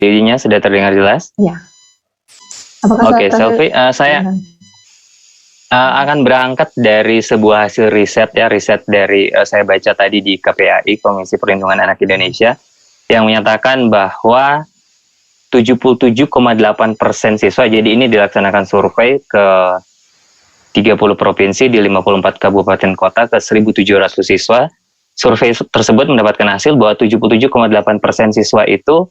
Jadinya sudah terdengar jelas? Ya. Apakah Oke, Selvi, saya akan berangkat dari sebuah hasil riset dari saya baca tadi di KPAI, Komisi Perlindungan Anak Indonesia, yang menyatakan bahwa 77,8% siswa, jadi ini dilaksanakan survei ke 30 provinsi di 54 kabupaten kota ke 1.700 siswa. Survei tersebut mendapatkan hasil bahwa 77,8% siswa itu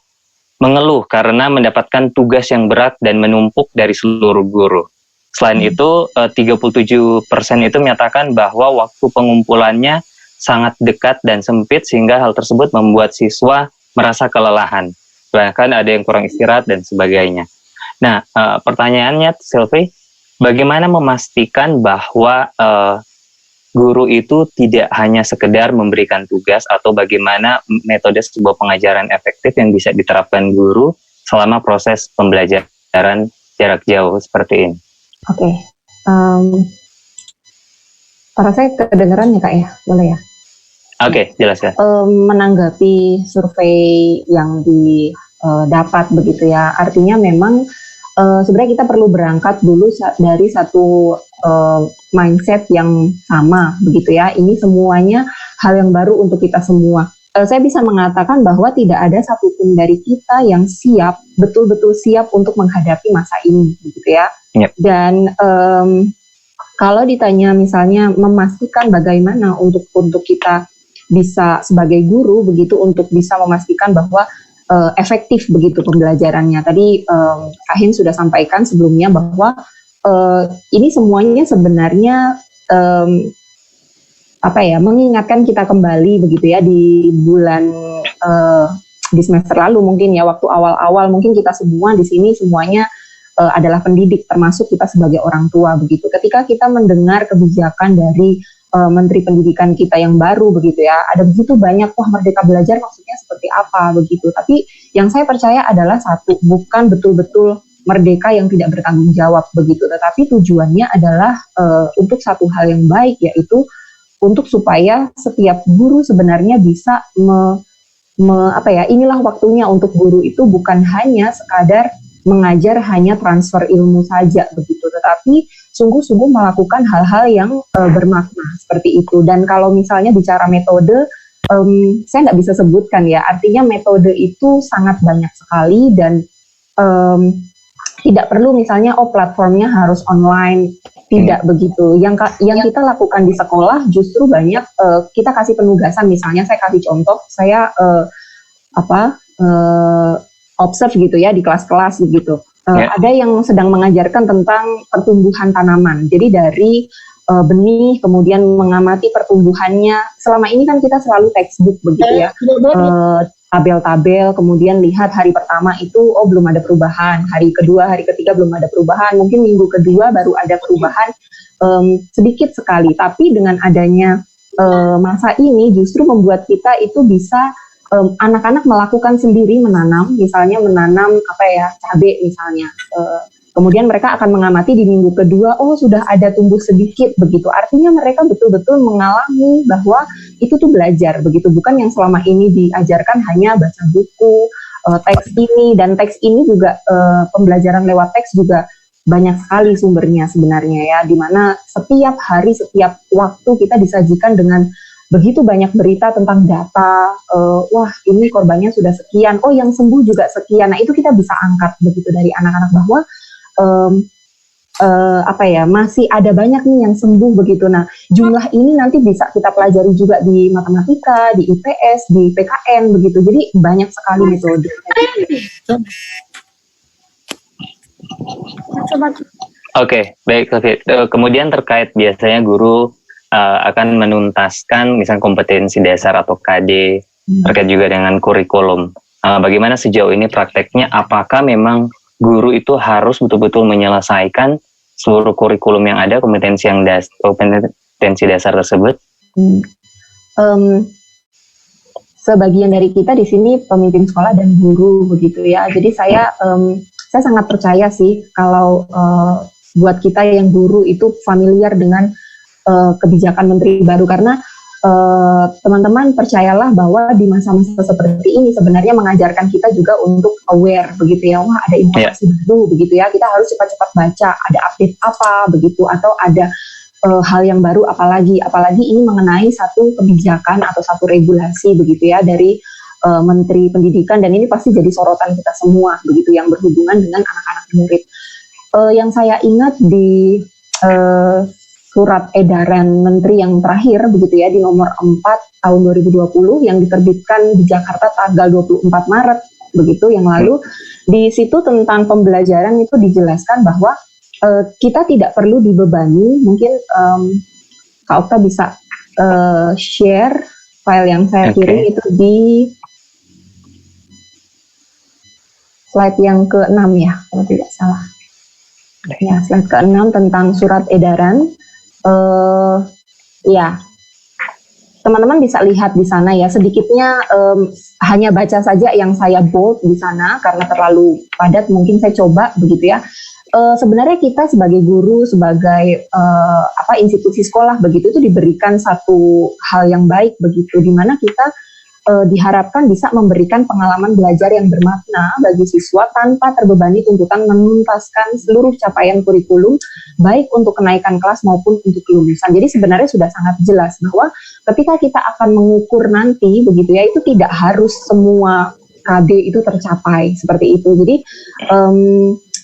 mengeluh karena mendapatkan tugas yang berat dan menumpuk dari seluruh guru. Selain itu, 37% itu menyatakan bahwa waktu pengumpulannya sangat dekat dan sempit sehingga hal tersebut membuat siswa merasa kelelahan. Bahkan ada yang kurang istirahat dan sebagainya. Nah, pertanyaannya, Selvi, bagaimana memastikan bahwa guru itu tidak hanya sekedar memberikan tugas, atau bagaimana metode sebuah pengajaran efektif yang bisa diterapkan guru selama proses pembelajaran jarak jauh seperti ini? Oke. Para saya kedengeran ya Kak ya? Boleh ya? Oke, jelas ya. Menanggapi survei yang didapat begitu ya, artinya memang sebenarnya kita perlu berangkat dulu dari satu mindset yang sama begitu ya. Ini semuanya hal yang baru untuk kita semua. Saya bisa mengatakan bahwa tidak ada satupun dari kita yang siap, betul-betul siap untuk menghadapi masa ini begitu ya. Yep. Dan kalau ditanya misalnya memastikan bagaimana untuk kita bisa sebagai guru begitu untuk bisa memastikan bahwa efektif begitu pembelajarannya. Tadi Kahin sudah sampaikan sebelumnya bahwa ini semuanya sebenarnya mengingatkan kita kembali begitu ya di bulan di semester lalu mungkin ya, waktu awal-awal mungkin kita semua di sini semuanya adalah pendidik, termasuk kita sebagai orang tua begitu. Ketika kita mendengar kebijakan dari Menteri Pendidikan kita yang baru begitu ya, ada begitu banyak, wah Merdeka Belajar maksudnya seperti apa begitu. Tapi yang saya percaya adalah satu, bukan betul-betul merdeka yang tidak bertanggung jawab begitu, tetapi tujuannya adalah untuk satu hal yang baik, yaitu untuk supaya setiap guru sebenarnya bisa inilah waktunya untuk guru itu bukan hanya sekadar mengajar, hanya transfer ilmu saja begitu, tetapi sungguh-sungguh melakukan hal-hal yang bermakna seperti itu. Dan kalau misalnya bicara metode, saya nggak bisa sebutkan ya, artinya metode itu sangat banyak sekali dan tidak perlu misalnya platformnya harus online, tidak begitu. Yang kita lakukan di sekolah justru banyak, kita kasih penugasan, misalnya saya kasih contoh, saya observe gitu ya di kelas-kelas gitu. Ada yang sedang mengajarkan tentang pertumbuhan tanaman. Jadi dari benih kemudian mengamati pertumbuhannya. Selama ini kan kita selalu textbook begitu ya. Tabel-tabel, kemudian lihat hari pertama itu belum ada perubahan, hari kedua, hari ketiga belum ada perubahan, mungkin minggu kedua baru ada perubahan sedikit sekali. Tapi dengan adanya masa ini justru membuat kita itu bisa anak-anak melakukan sendiri, menanam, misalnya menanam cabai misalnya. Kemudian mereka akan mengamati di minggu kedua, sudah ada tumbuh sedikit begitu. Artinya mereka betul-betul mengalami bahwa itu tuh belajar begitu, bukan yang selama ini diajarkan hanya baca buku, teks ini dan teks ini juga pembelajaran lewat teks juga banyak sekali sumbernya sebenarnya ya, di mana setiap hari, setiap waktu kita disajikan dengan begitu banyak berita tentang data, wah ini korbannya sudah sekian, yang sembuh juga sekian. Nah itu kita bisa angkat begitu dari anak-anak bahwa masih ada banyak nih yang sembuh begitu. Nah jumlah ini nanti bisa kita pelajari juga di matematika, di IPS, di PKN begitu. Jadi banyak sekali metode. Oke, baik. Kemudian terkait biasanya guru akan menuntaskan misalnya kompetensi dasar atau KD terkait juga dengan kurikulum. Bagaimana sejauh ini prakteknya? Apakah memang guru itu harus betul-betul menyelesaikan seluruh kurikulum yang ada, kompetensi dasar tersebut? Sebagian dari kita di sini pemimpin sekolah dan guru begitu ya. Jadi saya sangat percaya sih kalau buat kita yang guru itu familiar dengan kebijakan menteri baru, karena teman-teman percayalah bahwa di masa-masa seperti ini sebenarnya mengajarkan kita juga untuk aware begitu ya, wah ada informasi baru begitu ya, kita harus cepat-cepat baca, ada update apa begitu, atau ada hal yang baru apalagi ini mengenai satu kebijakan atau satu regulasi begitu ya dari Menteri Pendidikan, dan ini pasti jadi sorotan kita semua begitu yang berhubungan dengan anak-anak murid. Yang saya ingat di surat edaran Menteri yang terakhir begitu ya di nomor 4 tahun 2020 yang diterbitkan di Jakarta tanggal 24 Maret begitu yang lalu, di situ tentang pembelajaran itu dijelaskan bahwa kita tidak perlu dibebani. Mungkin Kak Okta bisa share file yang saya kirim itu di slide yang ke-6 ya kalau tidak salah. Ya, slide ke-6 tentang surat edaran. Ya, teman-teman bisa lihat di sana ya, sedikitnya hanya baca saja yang saya bold di sana karena terlalu padat, mungkin saya coba begitu ya. Sebenarnya kita sebagai guru, sebagai institusi sekolah begitu itu diberikan satu hal yang baik begitu, di mana kita diharapkan bisa memberikan pengalaman belajar yang bermakna bagi siswa tanpa terbebani tuntutan menuntaskan seluruh capaian kurikulum, baik untuk kenaikan kelas maupun untuk kelulusan. Jadi sebenarnya sudah sangat jelas bahwa ketika kita akan mengukur nanti begitu ya, itu tidak harus semua KD itu tercapai seperti itu. Jadi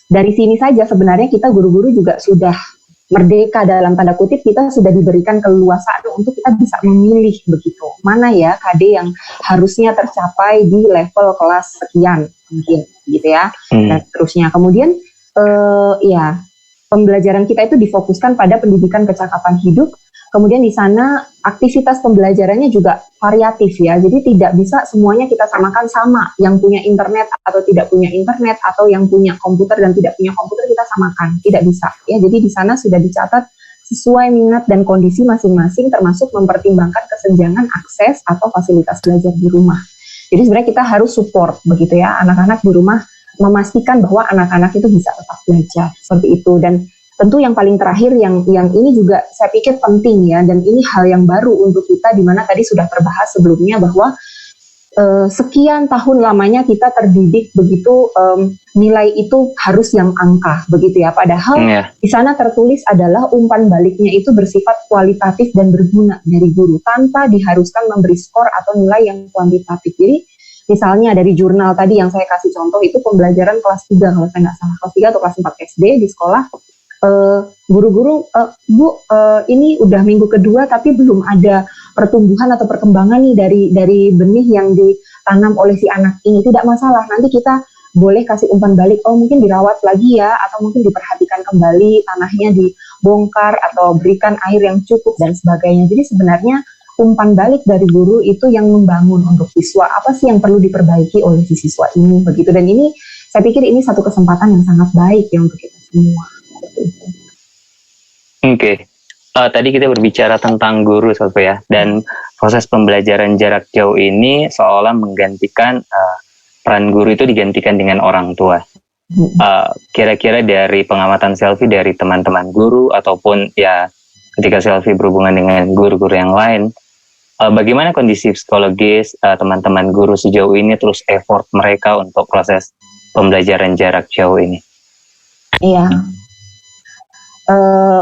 dari sini saja sebenarnya kita guru-guru juga sudah merdeka dalam tanda kutip, kita sudah diberikan keleluasaan untuk kita bisa memilih begitu mana ya KD yang harusnya tercapai di level kelas sekian mungkin gitu ya, dan seterusnya. Kemudian ya pembelajaran kita itu difokuskan pada pendidikan kecakapan hidup. Kemudian di sana aktivitas pembelajarannya juga variatif ya, jadi tidak bisa semuanya kita samakan sama, yang punya internet atau tidak punya internet, atau yang punya komputer dan tidak punya komputer kita samakan, tidak bisa ya. Jadi di sana sudah dicatat sesuai minat dan kondisi masing-masing, termasuk mempertimbangkan kesenjangan akses atau fasilitas belajar di rumah. Jadi sebenarnya kita harus support begitu ya anak-anak di rumah, memastikan bahwa anak-anak itu bisa tetap belajar seperti itu. Dan tentu yang paling terakhir yang ini juga saya pikir penting ya, dan ini hal yang baru untuk kita, di mana tadi sudah terbahas sebelumnya bahwa sekian tahun lamanya kita terdidik begitu, nilai itu harus yang angka begitu ya, padahal di sana tertulis adalah umpan baliknya itu bersifat kualitatif dan berguna dari guru tanpa diharuskan memberi skor atau nilai yang kuantitatif. Jadi misalnya dari jurnal tadi yang saya kasih contoh itu pembelajaran kelas 3 kalau saya nggak salah, kelas 3 atau kelas 4 SD di sekolah. Guru-guru, Bu, ini udah minggu kedua tapi belum ada pertumbuhan atau perkembangan nih dari benih yang ditanam oleh si anak ini. Tidak masalah, nanti kita boleh kasih umpan balik, oh mungkin dirawat lagi ya, atau mungkin diperhatikan kembali, tanahnya dibongkar atau berikan air yang cukup dan sebagainya. Jadi sebenarnya umpan balik dari guru itu yang membangun untuk siswa, apa sih yang perlu diperbaiki oleh si siswa ini begitu. Dan ini saya pikir ini satu kesempatan yang sangat baik ya untuk kita semua. Oke. Tadi kita berbicara tentang guru ya, dan proses pembelajaran jarak jauh ini seolah menggantikan peran guru itu digantikan dengan orang tua. Kira-kira dari pengamatan Selvi, dari teman-teman guru ataupun ya ketika Selvi berhubungan dengan guru-guru yang lain, bagaimana kondisi psikologis teman-teman guru sejauh ini, terus effort mereka untuk proses pembelajaran jarak jauh ini? Iya.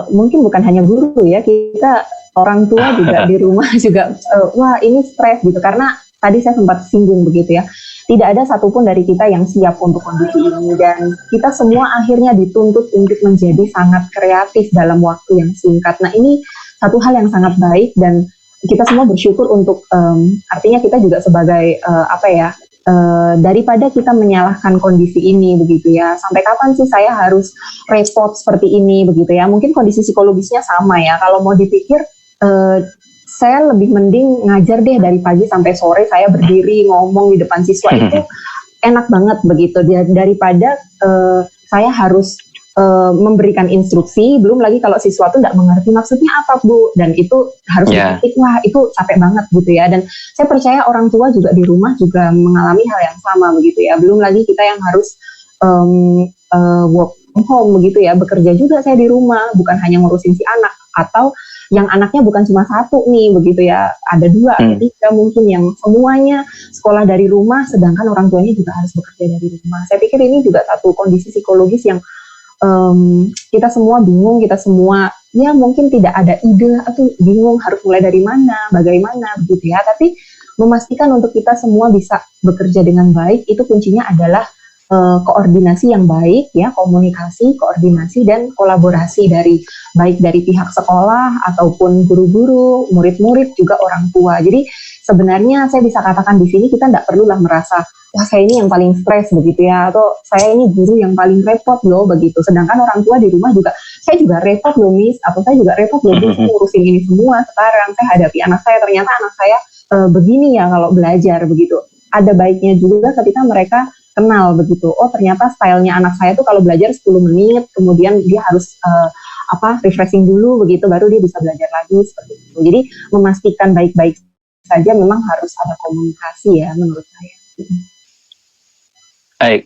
Mungkin bukan hanya guru ya, kita orang tua juga di rumah juga wah ini stres gitu, karena tadi saya sempat singgung begitu ya, tidak ada satupun dari kita yang siap untuk kondisi ini, dan kita semua akhirnya dituntut untuk menjadi sangat kreatif dalam waktu yang singkat. Nah ini satu hal yang sangat baik, dan kita semua bersyukur untuk artinya kita juga sebagai daripada kita menyalahkan kondisi ini begitu ya, sampai kapan sih saya harus repot seperti ini begitu ya, mungkin kondisi psikologisnya sama ya, kalau mau dipikir saya lebih mending ngajar deh dari pagi sampai sore, saya berdiri ngomong di depan siswa itu enak banget begitu, daripada saya harus memberikan instruksi, belum lagi kalau siswa tuh nggak mengerti maksudnya apa Bu, dan itu harus diketik, wah itu capek banget gitu ya. Dan saya percaya orang tua juga di rumah juga mengalami hal yang sama begitu ya, belum lagi kita yang harus work from home begitu ya, bekerja juga saya di rumah, bukan hanya ngurusin si anak, atau yang anaknya bukan cuma satu nih begitu ya, ada 2 atau 3 mungkin yang semuanya sekolah dari rumah sedangkan orang tuanya juga harus bekerja dari rumah. Saya pikir ini juga satu kondisi psikologis yang kita semua bingung, kita semua ya mungkin tidak ada ide atau bingung harus mulai dari mana, bagaimana begitu ya. Tapi memastikan untuk kita semua bisa bekerja dengan baik itu kuncinya adalah koordinasi yang baik ya, komunikasi, koordinasi dan kolaborasi dari baik dari pihak sekolah ataupun guru-guru, murid-murid juga orang tua. Jadi sebenarnya saya bisa katakan di sini kita tidak perlulah merasa wah saya ini yang paling stres begitu ya, atau saya ini guru yang paling repot loh begitu. Sedangkan orang tua di rumah juga saya juga repot loh Miss, atau saya juga repot loh Miss ngurusin ini semua. Sekarang saya hadapi anak saya, ternyata anak saya begini ya kalau belajar begitu. Ada baiknya juga ketika mereka kenal begitu. Oh ternyata stylenya anak saya tuh kalau belajar 10 menit, kemudian dia harus refreshing dulu begitu, baru dia bisa belajar lagi seperti itu. Jadi memastikan baik-baik saja memang harus ada komunikasi ya menurut saya. Baik,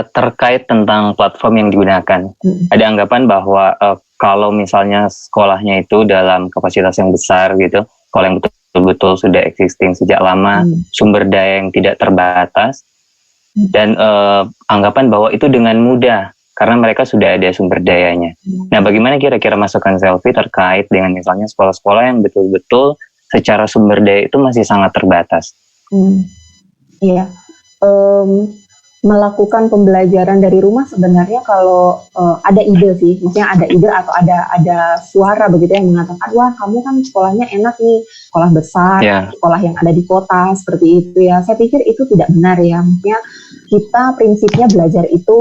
terkait tentang platform yang digunakan, ada anggapan bahwa kalau misalnya sekolahnya itu dalam kapasitas yang besar gitu, kalau yang betul-betul sudah existing sejak lama, sumber daya yang tidak terbatas, dan anggapan bahwa itu dengan mudah karena mereka sudah ada sumber dayanya. Nah, bagaimana kira-kira masukan Selvi terkait dengan misalnya sekolah-sekolah yang betul-betul secara sumber daya itu masih sangat terbatas? Iya. Melakukan pembelajaran dari rumah sebenarnya kalau ada ide sih, maksudnya ada ide atau ada suara begitu yang mengatakan wah kamu kan sekolahnya enak nih, sekolah besar, sekolah yang ada di kota seperti itu ya. Saya pikir itu tidak benar ya, maksudnya kita prinsipnya belajar itu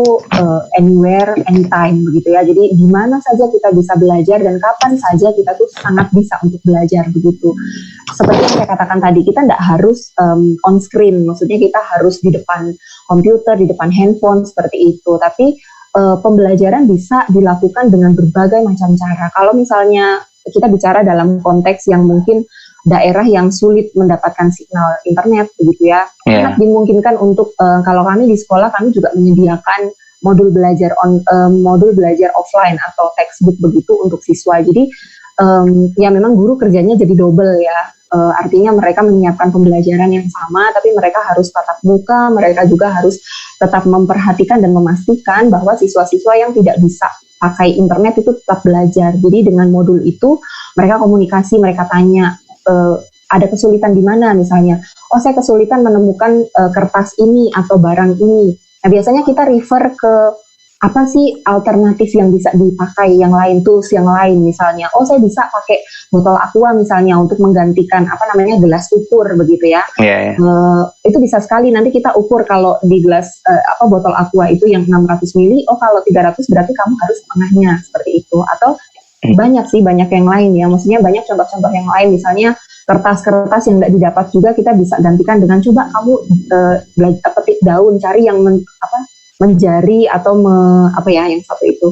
anywhere, anytime begitu ya. Jadi di mana saja kita bisa belajar dan kapan saja kita tuh sangat bisa untuk belajar begitu. Seperti yang saya katakan tadi, kita tidak harus on screen, maksudnya kita harus di depan komputer, di depan handphone seperti itu. Tapi pembelajaran bisa dilakukan dengan berbagai macam cara. Kalau misalnya kita bicara dalam konteks yang mungkin daerah yang sulit mendapatkan signal internet begitu ya, sangat dimungkinkan untuk kalau kami di sekolah kami juga menyediakan modul belajar modul belajar offline atau textbook begitu untuk siswa. Jadi ya memang guru kerjanya jadi double ya. Artinya mereka menyiapkan pembelajaran yang sama, tapi mereka harus tatap muka, mereka juga harus tetap memperhatikan dan memastikan bahwa siswa-siswa yang tidak bisa pakai internet itu tetap belajar. Jadi dengan modul itu mereka komunikasi, mereka tanya ada kesulitan di mana misalnya, oh saya kesulitan menemukan kertas ini atau barang ini. Nah biasanya kita refer ke apa sih alternatif yang bisa dipakai yang lain, tools yang lain misalnya. Oh saya bisa pakai botol aqua misalnya untuk menggantikan gelas ukur begitu ya. Itu bisa sekali nanti kita ukur kalau di gelas botol aqua itu yang 600 mili, oh kalau 300 berarti kamu harus setengahnya seperti itu. Atau banyak yang lain ya, maksudnya banyak contoh-contoh yang lain, misalnya kertas-kertas yang tidak didapat juga kita bisa gantikan dengan coba kamu petik daun, cari yang menjari atau yang satu itu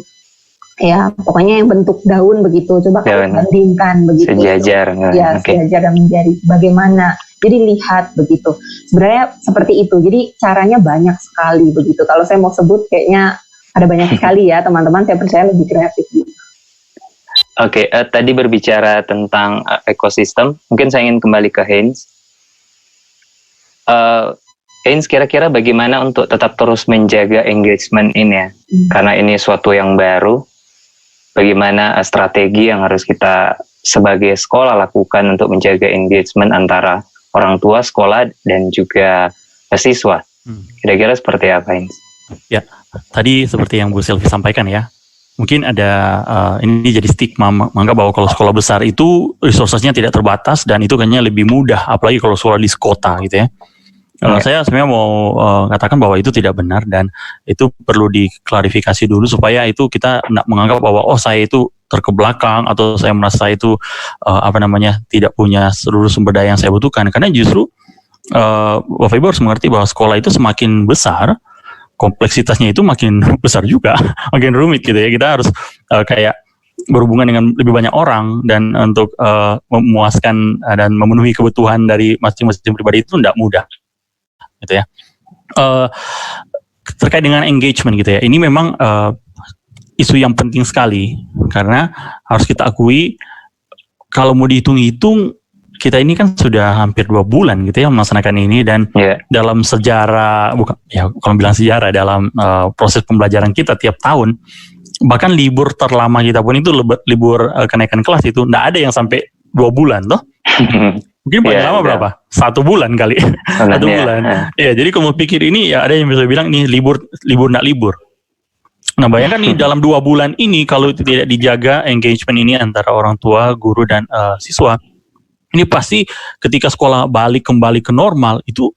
ya, pokoknya yang bentuk daun begitu, coba kamu bandingkan begitu, sejajar dan menjari bagaimana, jadi lihat begitu. Sebenarnya seperti itu, jadi caranya banyak sekali begitu. Kalau saya mau sebut kayaknya ada banyak sekali ya teman-teman, saya percaya lebih kreatif gitu. Oke, tadi berbicara tentang ekosistem, mungkin saya ingin kembali ke Heinz. Heinz, kira-kira bagaimana untuk tetap terus menjaga engagement ini ya? Karena ini suatu yang baru, bagaimana strategi yang harus kita sebagai sekolah lakukan untuk menjaga engagement antara orang tua, sekolah, dan juga siswa? Kira-kira seperti apa, Heinz? Ya, tadi seperti yang Bu Selvi sampaikan ya, mungkin ada ini jadi stigma menganggap bahwa kalau sekolah besar itu resources-nya tidak terbatas dan itu kayaknya lebih mudah, apalagi kalau sekolah di kota gitu ya. Saya sebenarnya mau katakan bahwa itu tidak benar dan itu perlu diklarifikasi dulu supaya itu kita tidak menganggap bahwa saya itu terkebelakang atau saya merasa saya itu tidak punya seluruh sumber daya yang saya butuhkan. Karena justru Bapak Ibu harus mengerti bahwa sekolah itu semakin besar, kompleksitasnya itu makin besar juga, makin rumit gitu ya. Kita harus kayak berhubungan dengan lebih banyak orang dan untuk memuaskan dan memenuhi kebutuhan dari masing-masing pribadi itu tidak mudah, gitu ya. Terkait dengan engagement gitu ya, ini memang isu yang penting sekali karena harus kita akui kalau mau dihitung-hitung, kita ini kan sudah hampir 2 bulan gitu ya melaksanakan ini, dan dalam sejarah, bukan ya kalau bilang sejarah, dalam proses pembelajaran kita tiap tahun, bahkan libur terlama kita pun itu libur kenaikan kelas itu nggak ada yang sampai 2 bulan toh. Mungkin paling lama berapa? 1 bulan kali. 1 bulan. Ya, jadi kalau mau pikir ini, ya ada yang bisa bilang ini libur nak libur. Nah, bayangkan nih dalam 2 bulan ini kalau tidak dijaga engagement ini antara orang tua, guru, dan siswa, ini pasti ketika sekolah kembali ke normal itu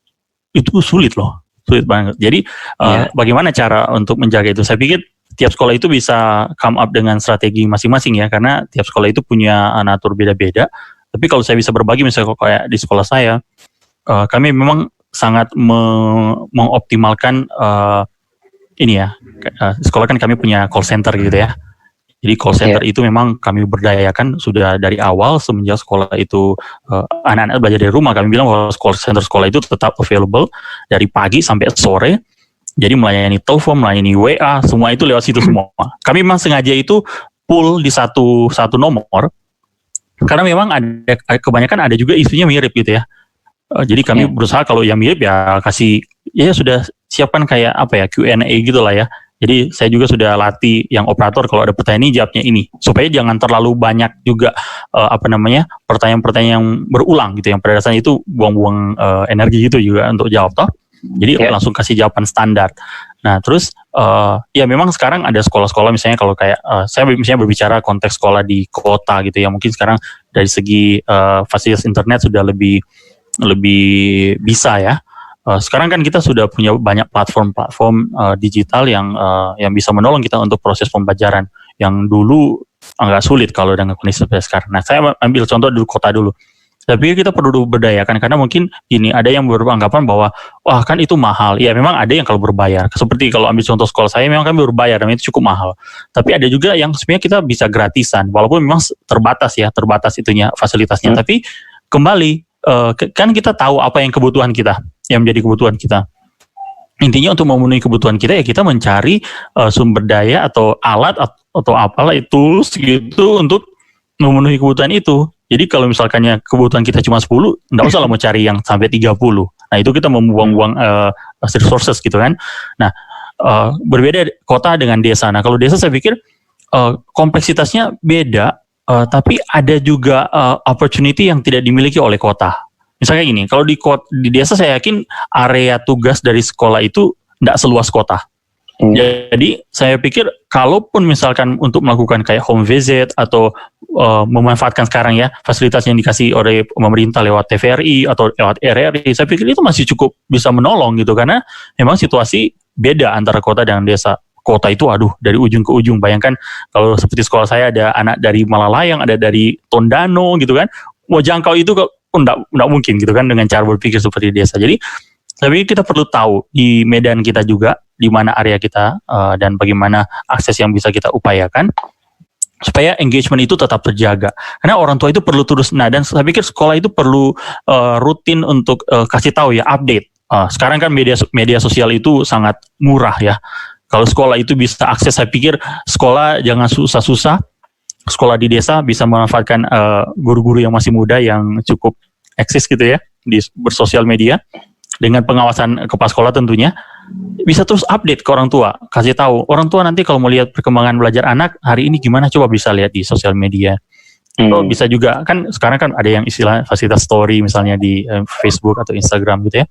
sulit loh, sulit banget. Jadi bagaimana cara untuk menjaga itu? Saya pikir tiap sekolah itu bisa come up dengan strategi masing-masing ya, karena tiap sekolah itu punya natur beda-beda. Tapi kalau saya bisa berbagi, misalnya kayak di sekolah saya, kami memang sangat mengoptimalkan ini ya. Sekolah kan kami punya call center gitu ya. Jadi call center itu memang kami berdayakan sudah dari awal semenjak sekolah itu anak-anak belajar dari rumah. Kami bilang bahwa call center sekolah itu tetap available dari pagi sampai sore. Jadi melayani telepon, melayani WA, semua itu lewat situ semua. Kami memang sengaja itu pull di satu nomor, karena memang ada kebanyakan ada juga isunya mirip gitu ya. Jadi kami berusaha kalau yang mirip ya kasih, ya sudah siapkan kayak apa ya, Q&A gitu lah ya. Jadi saya juga sudah latih yang operator, kalau ada pertanyaan ini jawabnya ini, supaya jangan terlalu banyak juga pertanyaan-pertanyaan yang berulang gitu, yang pada dasarnya itu buang-buang energi gitu juga untuk jawab toh. Jadi langsung kasih jawaban standar. Nah terus ya memang sekarang ada sekolah-sekolah misalnya kalau kayak saya misalnya berbicara konteks sekolah di kota gitu ya, mungkin sekarang dari segi fasilitas internet sudah lebih bisa ya. Sekarang kan kita sudah punya banyak platform digital yang bisa menolong kita untuk proses pembelajaran yang dulu agak sulit kalau dengan kondisi seperti sekarang. Nah, saya ambil contoh dulu kota dulu. Tapi kita perlu berdayakan, karena mungkin ini ada yang beranggapan bahwa wah kan itu mahal. Ya memang ada yang kalau berbayar. Seperti kalau ambil contoh sekolah saya, memang kami berbayar dan itu cukup mahal. Tapi ada juga yang sebenarnya kita bisa gratisan, walaupun memang terbatas itunya fasilitasnya. Tapi kembali kan kita tahu apa yang kebutuhan kita, yang menjadi kebutuhan kita. Intinya untuk memenuhi kebutuhan kita ya kita mencari sumber daya atau alat atau apalah itu gitu untuk memenuhi kebutuhan itu. Jadi kalau misalkannya kebutuhan kita cuma 10, enggak usah lah mau cari yang sampai 30. Nah itu kita membuang-buang resources gitu kan. Nah berbeda kota dengan desa. Nah kalau desa saya pikir kompleksitasnya beda. Tapi ada juga opportunity yang tidak dimiliki oleh kota. Misalnya gini, kalau di desa saya yakin area tugas dari sekolah itu tidak seluas kota. Jadi saya pikir kalaupun misalkan untuk melakukan kayak home visit atau memanfaatkan sekarang ya fasilitas yang dikasih oleh pemerintah lewat TVRI atau lewat RRI, saya pikir itu masih cukup bisa menolong gitu, karena memang situasi beda antara kota dan desa. Kota itu dari ujung ke ujung. Bayangkan kalau seperti sekolah saya ada anak dari Malalayang, ada dari Tondano gitu kan. Mau jangkau itu enggak mungkin gitu kan dengan cara berpikir seperti desa. Jadi tapi kita perlu tahu di medan kita juga di mana area kita dan bagaimana akses yang bisa kita upayakan supaya engagement itu tetap terjaga. Karena orang tua itu perlu terus, dan saya pikir sekolah itu perlu rutin untuk kasih tahu ya, update. Sekarang kan media sosial itu sangat murah ya. Kalau sekolah itu bisa akses, saya pikir sekolah jangan susah-susah. Sekolah di desa bisa memanfaatkan guru-guru yang masih muda yang cukup eksis gitu ya di bersosial media, dengan pengawasan kepala sekolah tentunya, bisa terus update ke orang tua, kasih tahu orang tua nanti kalau mau lihat perkembangan belajar anak hari ini gimana, coba bisa lihat di sosial media. Atau bisa juga kan sekarang kan ada yang istilah fasilitas story misalnya di Facebook atau Instagram gitu ya.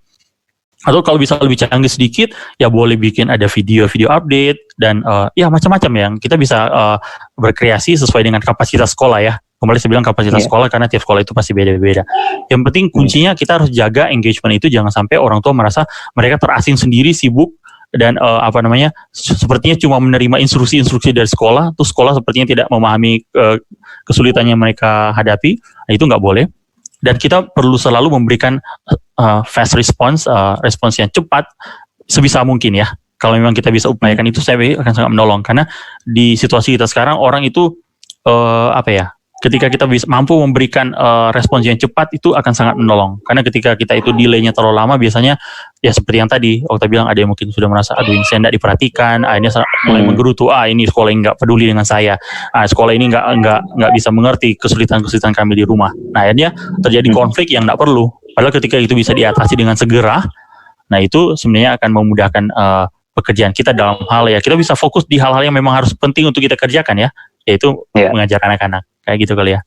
Atau kalau bisa lebih canggih sedikit, ya boleh bikin ada video update dan ya macam-macam yang kita bisa berkreasi sesuai dengan kapasitas sekolah ya. Kembali saya bilang kapasitas sekolah karena tiap sekolah itu pasti beda-beda. Yang penting kuncinya kita harus jaga engagement itu, jangan sampai orang tua merasa mereka terasing sendiri, sibuk dan sepertinya cuma menerima instruksi-instruksi dari sekolah, terus sekolah sepertinya tidak memahami kesulitan yang mereka hadapi. Nah, itu nggak boleh. Dan kita perlu selalu memberikan fast response, respons yang cepat sebisa mungkin ya. Kalau memang kita bisa upayakan itu, saya akan sangat menolong. Karena di situasi kita sekarang orang itu ketika kita bisa mampu memberikan respons yang cepat, itu akan sangat menolong. Karena ketika kita itu delay-nya terlalu lama, biasanya ya seperti yang tadi Okta bilang, ada yang mungkin sudah merasa aduh ini saya tidak diperhatikan, akhirnya mulai menggerutu, ini sekolah yang nggak peduli dengan saya, sekolah ini nggak bisa mengerti kesulitan-kesulitan kami di rumah. Nah akhirnya terjadi konflik yang tidak perlu. Padahal ketika itu bisa diatasi dengan segera, nah itu sebenarnya akan memudahkan pekerjaan kita dalam hal ya kita bisa fokus di hal-hal yang memang harus penting untuk kita kerjakan ya, yaitu mengajar anak-anak kayak gitu kali ya.